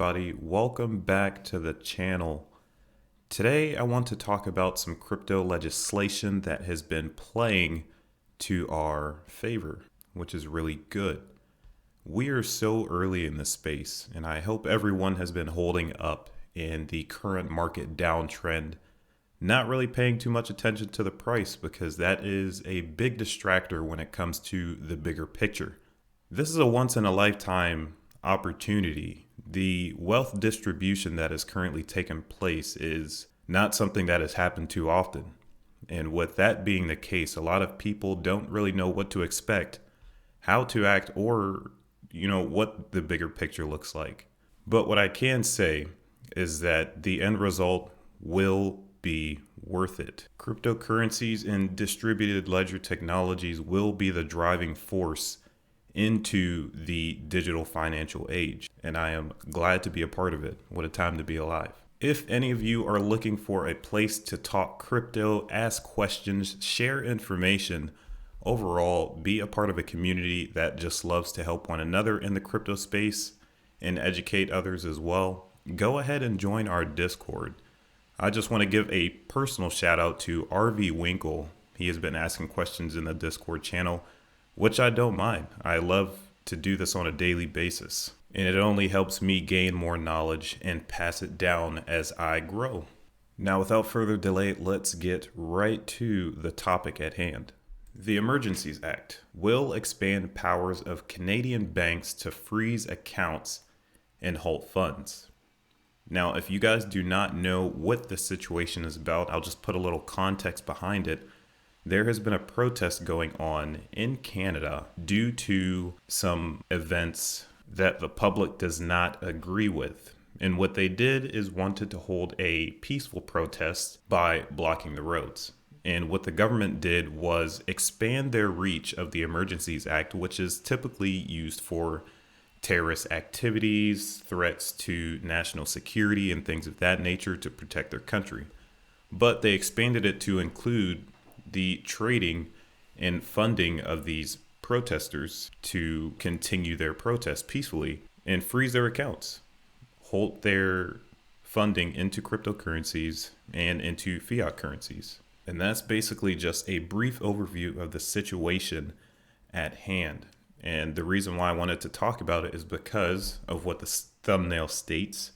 everybody? Welcome back to the channel. Today I want to talk about some crypto legislation that has been playing to our favor, which is really good. We are so early in this space, and I hope everyone has been holding up in the current market downtrend, not really paying too much attention to the price because that is a big distractor when it comes to the bigger picture. This is a once in a lifetime opportunity. The wealth distribution that is currently taking place is not something that has happened too often. And with that being the case, a lot of people don't really know what to expect, how to act, or what the bigger picture looks like. But what I can say is that the end result will be worth it. Cryptocurrencies and distributed ledger technologies will be the driving force into the digital financial age, and I am glad to be a part of it. What a time to be alive. If any of you are looking for a place to talk crypto, ask questions, share information, overall be a part of a community that just loves to help one another in the crypto space and educate others as well, go ahead and join our Discord. I just want to give a personal shout out to RV Winkle. He has been asking questions in the Discord channel, which I don't mind. I love to do this on a daily basis, and it only helps me gain more knowledge and pass it down as I grow. Now, without further delay, let's get right to the topic at hand. The Emergencies Act will expand powers of Canadian banks to freeze accounts and halt funds. Now, if you guys do not know what this situation is about, I'll just put a little context behind it. There has been a protest going on in Canada due to some events that the public does not agree with. And what they did is wanted to hold a peaceful protest by blocking the roads. And what the government did was expand their reach of the Emergencies Act, which is typically used for terrorist activities, threats to national security, and things of that nature to protect their country. But they expanded it to include the trading and funding of these protesters to continue their protest peacefully and freeze their accounts, hold their funding into cryptocurrencies and into fiat currencies. And that's basically just a brief overview of the situation at hand. And the reason why I wanted to talk about it is because of what the thumbnail states.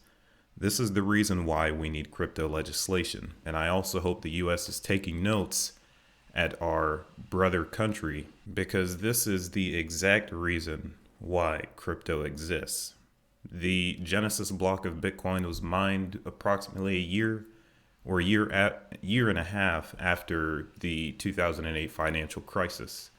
This is the reason why we need crypto legislation. And I also hope the US is taking notes at our brother country, because this is the exact reason why crypto exists. The Genesis block of Bitcoin was mined approximately a year and a half after the 2008 financial crisis.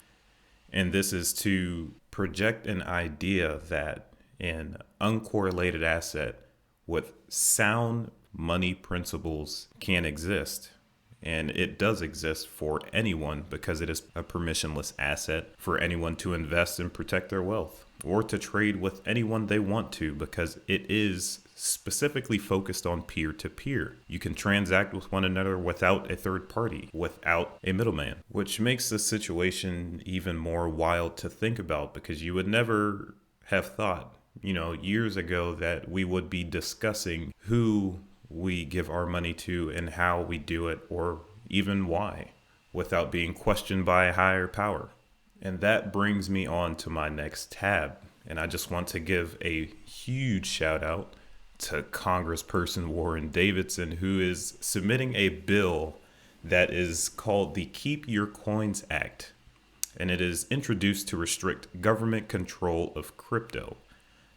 And this is to project an idea that an uncorrelated asset with sound money principles can exist. And it does exist for anyone because it is a permissionless asset for anyone to invest and protect their wealth, or to trade with anyone they want to, because it is specifically focused on peer-to-peer. You can transact with one another without a third party, without a middleman, which makes the situation even more wild to think about, because you would never have thought, years ago that we would be discussing who we give our money to and how we do it, or even why, without being questioned by a higher power. And that brings me on to my next tab. And I just want to give a huge shout out to Congressperson Warren Davidson, who is submitting a bill that is called the Keep Your Coins Act. And it is introduced to restrict government control of crypto.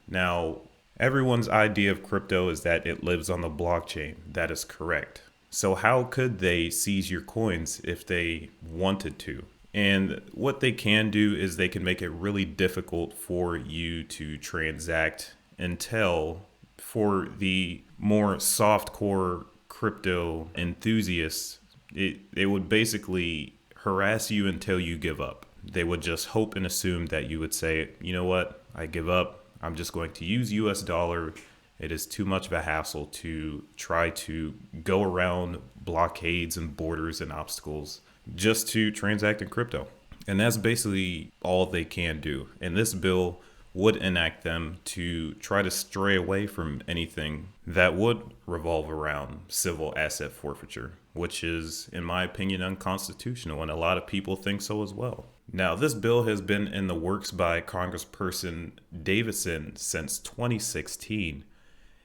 Now, everyone's idea of crypto is that it lives on the blockchain. That is correct. So how could they seize your coins if they wanted to? And what they can do is they can make it really difficult for you to transact until, for the more soft-core crypto enthusiasts, they would basically harass you until you give up. They would just hope and assume that you would say, you know what, I give up. I'm just going to use US dollar. It is too much of a hassle to try to go around blockades and borders and obstacles just to transact in crypto. And that's basically all they can do. And this bill would enact them to try to stray away from anything that would revolve around civil asset forfeiture, which is, in my opinion, unconstitutional, and a lot of people think so as well. Now, this bill has been in the works by Congressperson Davison since 2016,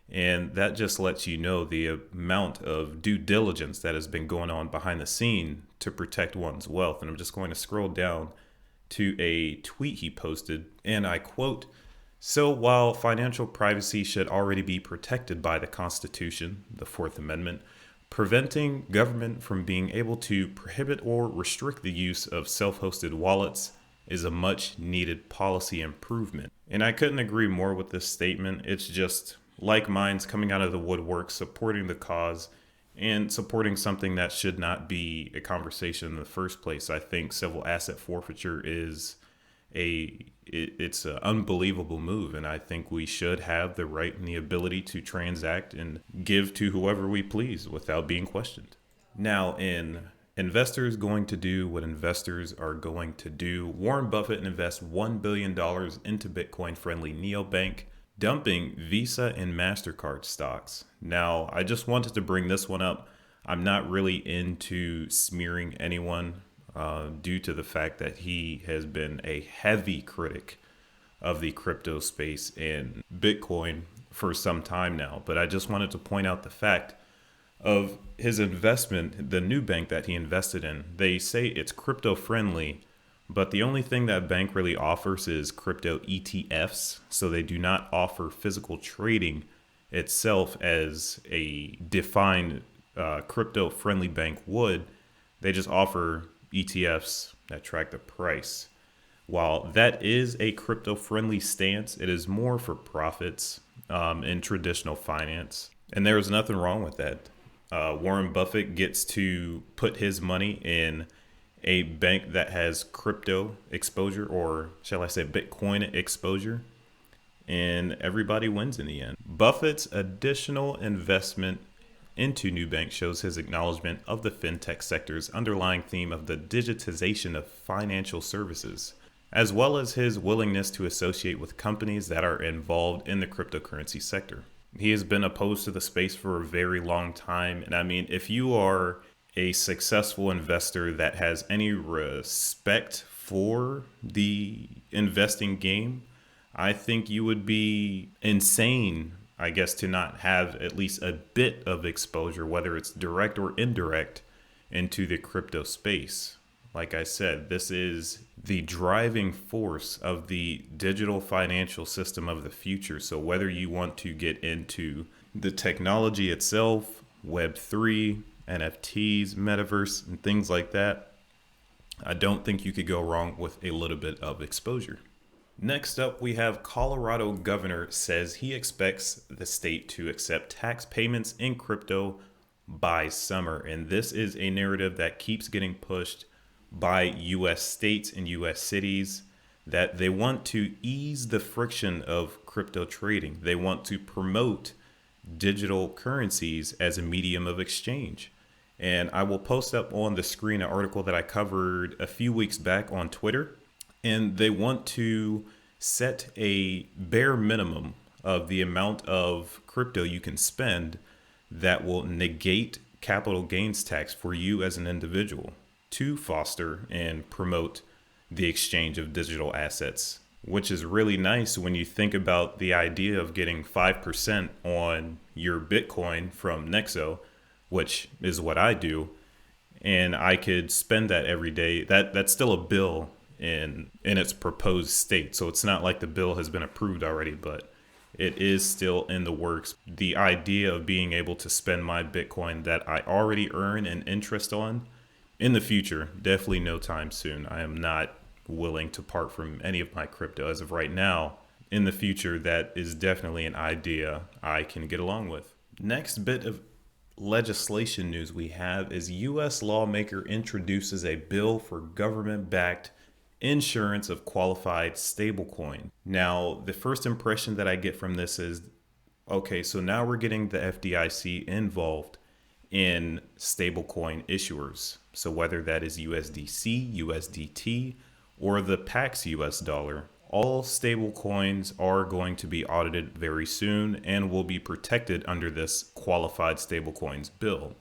and that just lets you know the amount of due diligence that has been going on behind the scene to protect one's wealth. And I'm just going to scroll down to a tweet he posted, and I quote, "So while financial privacy should already be protected by the Constitution, the Fourth Amendment, preventing government from being able to prohibit or restrict the use of self-hosted wallets is a much needed policy improvement." And I couldn't agree more with this statement. It's just like minds coming out of the woodwork, supporting the cause and supporting something that should not be a conversation in the first place. I think civil asset forfeiture is it's an unbelievable move, and I think we should have the right and the ability to transact and give to whoever we please without being questioned. Now, in investors going to do what investors are going to do, Warren Buffett invests $1 billion into Bitcoin-friendly neobank, dumping Visa and MasterCard stocks. Now, I just wanted to bring this one up. I'm not really into smearing anyone due to the fact that he has been a heavy critic of the crypto space and Bitcoin for some time now. But I just wanted to point out the fact of his investment, the new bank that he invested in. They say it's crypto friendly, but the only thing that bank really offers is crypto ETFs. So they do not offer physical trading itself as a defined crypto friendly bank would. They just offer ETFs that track the price. While that is a crypto friendly stance, it is more for profits in traditional finance. And there is nothing wrong with that. Warren Buffett gets to put his money in a bank that has crypto exposure, or shall I say Bitcoin exposure, and everybody wins in the end. Buffett's additional investment into Nubank shows his acknowledgement of the fintech sector's underlying theme of the digitization of financial services, as well as his willingness to associate with companies that are involved in the cryptocurrency sector. He has been opposed to the space for a very long time, and I mean, if you are a successful investor that has any respect for the investing game, I think you would be insane, I guess, to not have at least a bit of exposure, whether it's direct or indirect, into the crypto space. Like I said, this is the driving force of the digital financial system of the future. So whether you want to get into the technology itself, Web3, NFTs, Metaverse, and things like that, I don't think you could go wrong with a little bit of exposure. Next up, we have Colorado governor says he expects the state to accept tax payments in crypto by summer. And this is a narrative that keeps getting pushed by US states and US cities, that they want to ease the friction of crypto trading. They want to promote digital currencies as a medium of exchange. And I will post up on the screen an article that I covered a few weeks back on Twitter. And they want to set a bare minimum of the amount of crypto you can spend that will negate capital gains tax for you as an individual, to foster and promote the exchange of digital assets, which is really nice when you think about the idea of getting 5% on your Bitcoin from NEXO, which is what I do, and I could spend that every day. That's still a bill in its proposed state. So it's not like the bill has been approved already, but it is still in the works. The idea of being able to spend my Bitcoin that I already earn an interest on in the future, definitely no time soon. I am not willing to part from any of my crypto as of right now. In the future, that is definitely an idea I can get along with. Next bit of legislation news we have is US lawmaker introduces a bill for government-backed insurance of qualified stablecoin. Now, the first impression that I get from this is, okay, so now we're getting the FDIC involved in stablecoin issuers. So whether that is USDC, USDT, or the Pax US dollar, All stable coins are going to be audited very soon and will be protected under this qualified stablecoins bill.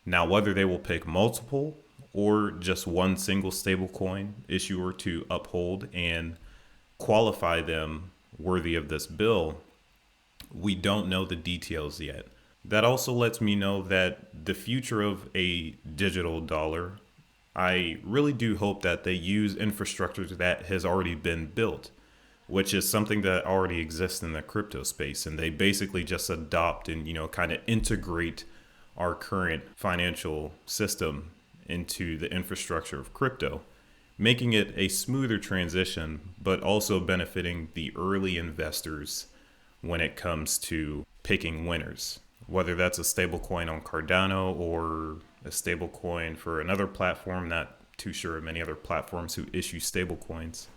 Now, whether they will pick multiple or just one single stablecoin issuer to uphold and qualify them worthy of this bill, we don't know the details yet. That also lets me know that the future of a digital dollar, I really do hope that they use infrastructure that has already been built, which is something that already exists in the crypto space. And they basically just adopt and, kind of integrate our current financial system into the infrastructure of crypto, making it a smoother transition, but also benefiting the early investors when it comes to picking winners, whether that's a stablecoin on Cardano or a stablecoin for another platform. Not too sure of many other platforms who issue stablecoins.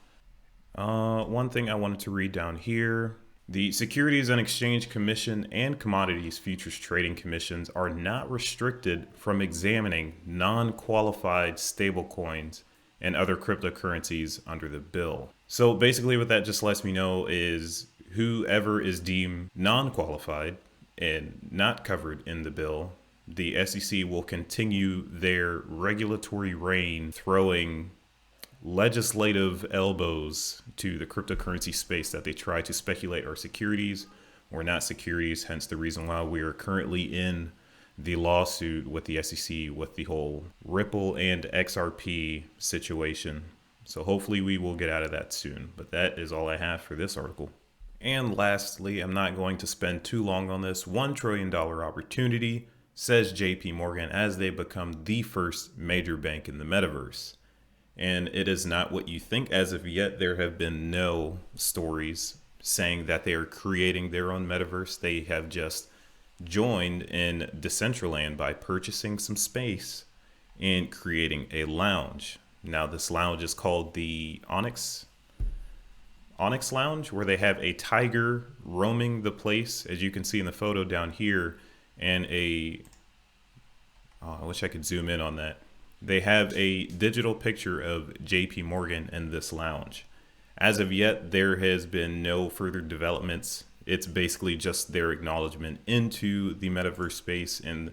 One thing I wanted to read down here: the Securities and Exchange Commission and Commodities Futures Trading Commissions are not restricted from examining non-qualified stablecoins and other cryptocurrencies under the bill. So basically what that just lets me know is whoever is deemed non-qualified and not covered in the bill, the SEC will continue their regulatory reign, throwing legislative elbows to the cryptocurrency space that they try to speculate are securities or not securities. Hence the reason why we are currently in the lawsuit with the SEC with the whole Ripple and XRP situation. So hopefully we will get out of that soon. But that is all I have for this article. And lastly, I'm not going to spend too long on this. $1 trillion opportunity, says JP Morgan, as they become the first major bank in the metaverse. And it is not what you think. As of yet, there have been no stories saying that they are creating their own metaverse. They have just joined in Decentraland by purchasing some space and creating a lounge. Now, this lounge is called the Onyx Lounge, where they have a tiger roaming the place, as you can see in the photo down here, and I wish I could zoom in on that. They have a digital picture of JP Morgan in this lounge. As of yet, there has been no further developments. It's basically just their acknowledgement into the metaverse space. And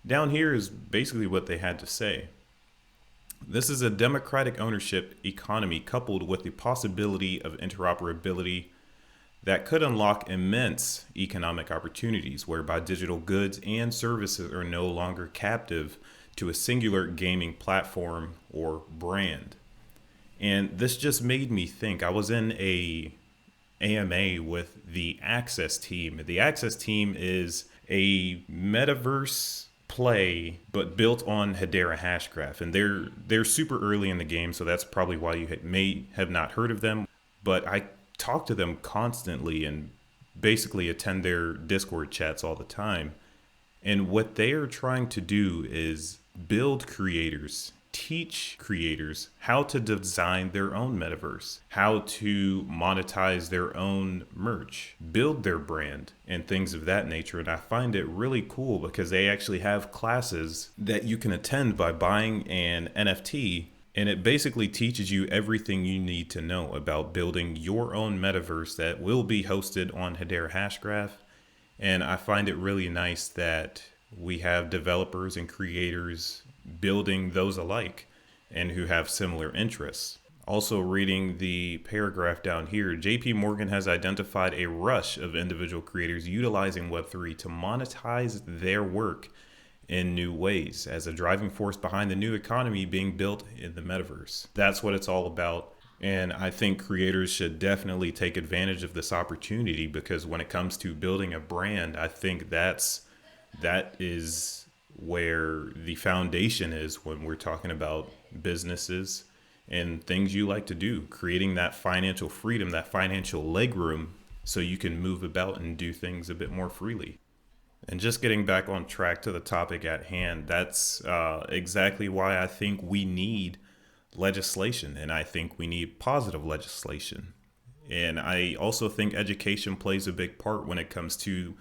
down here is basically what they had to say. This is a democratic ownership economy coupled with the possibility of interoperability that could unlock immense economic opportunities, whereby digital goods and services are no longer captive to a singular gaming platform or brand. And this just made me think. I was in a AMA with the Access team. The Access team is a metaverse play, but built on Hedera Hashgraph, and they're super early in the game, so that's probably why you may have not heard of them. But I talk to them constantly and basically attend their Discord chats all the time. And what they are trying to do is build creators, teach creators how to design their own metaverse, how to monetize their own merch, build their brand, and things of that nature. And I find it really cool because they actually have classes that you can attend by buying an NFT, and it basically teaches you everything you need to know about building your own metaverse that will be hosted on Hedera Hashgraph. And I find it really nice that we have developers and creators building those alike and who have similar interests. Also, reading the paragraph down here, JP Morgan has identified a rush of individual creators utilizing Web3 to monetize their work in new ways as a driving force behind the new economy being built in the metaverse. That's what it's all about. And I think creators should definitely take advantage of this opportunity, because when it comes to building a brand, I think that is where the foundation is when we're talking about businesses and things you like to do, creating that financial freedom, that financial legroom, so you can move about and do things a bit more freely. And just getting back on track to the topic at hand, that's exactly why I think we need legislation, and I think we need positive legislation. And I also think education plays a big part when it comes to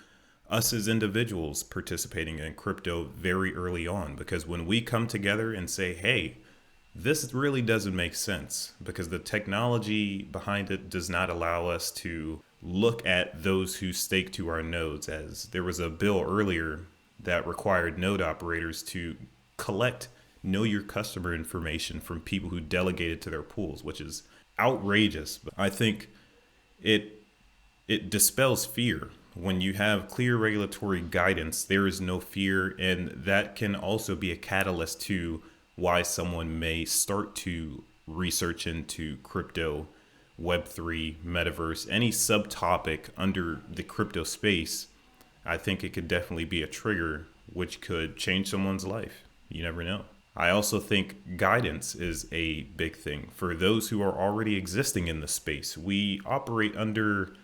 us as individuals participating in crypto very early on, because when we come together and say, hey, This really doesn't make sense because the technology behind it does not allow us to look at those who stake to our nodes, as there was a bill earlier that required node operators to collect know your customer information from people who delegated to their pools, which is outrageous. But I think it dispels fear. When you have clear regulatory guidance, there is no fear, and that can also be a catalyst to why someone may start to research into crypto, Web3, Metaverse, any subtopic under the crypto space. I think it could definitely be a trigger which could change someone's life. You never know. I also think guidance is a big thing for those who are already existing in the space. We operate under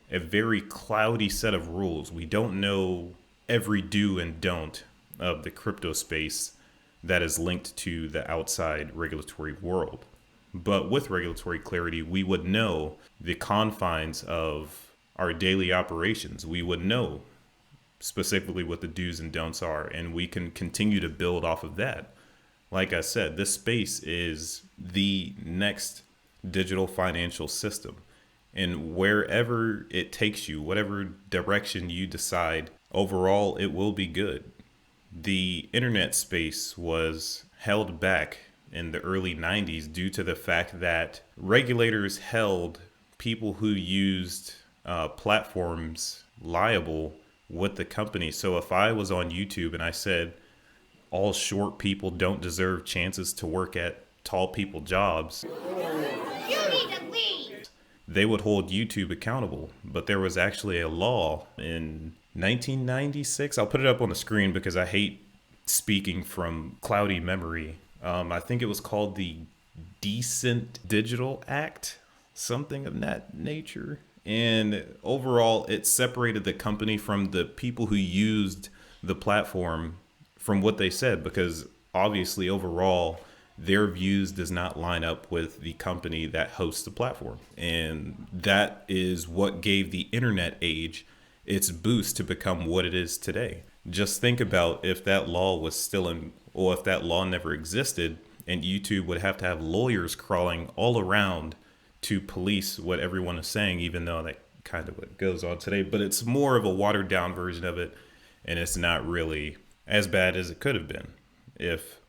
a very cloudy set of rules. We don't know every do and don't of the crypto space that is linked to the outside regulatory world. But with regulatory clarity, we would know the confines of our daily operations. We would know specifically what the do's and don'ts are, and we can continue to build off of that. Like I said, this space is the next digital financial system. And wherever it takes you, whatever direction you decide, overall, it will be good. The internet space was held back in the early 90s due to the fact that regulators held people who used platforms liable with the company. So if I was on YouTube and I said, all short people don't deserve chances to work at tall people jobs, you need to leave, they would hold YouTube accountable. But there was actually a law in 1996. I'll put it up on the screen because I hate speaking from cloudy memory. I think it was called the Decent Digital Act, something of that nature. And overall, it separated the company from the people who used the platform from what they said, because obviously overall their views does not line up with the company that hosts the platform. And that is what gave the internet age its boost to become what it is today. Just think about if that law was still in, or if that law never existed, and YouTube would have to have lawyers crawling all around to police what everyone is saying, even though that kind of what goes on today. But it's more of a watered down version of it, and it's not really as bad as it could have been if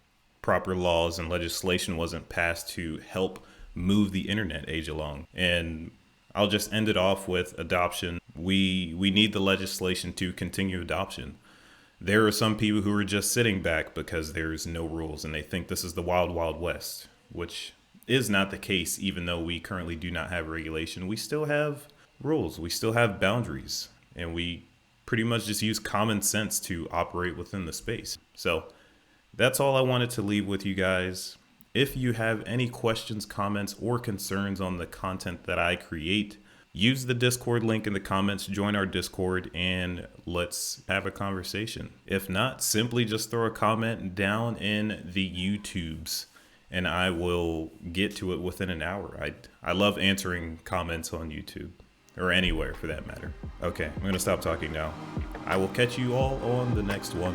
proper laws and legislation wasn't passed to help move the internet age along. And I'll just end it off with adoption. We need the legislation to continue adoption. There are some people who are just sitting back because there's no rules and they think this is the wild, wild west, which is not the case. Even though we currently do not have regulation, we still have rules. We still have boundaries, and we pretty much just use common sense to operate within the space. So that's all I wanted to leave with you guys. If you have any questions, comments, or concerns on the content that I create, use the Discord link in the comments, join our Discord, and let's have a conversation. If not, simply just throw a comment down in the YouTubes and I will get to it within an hour. I love answering comments on YouTube, or anywhere for that matter. Okay, I'm gonna stop talking now. I will catch you all on the next one.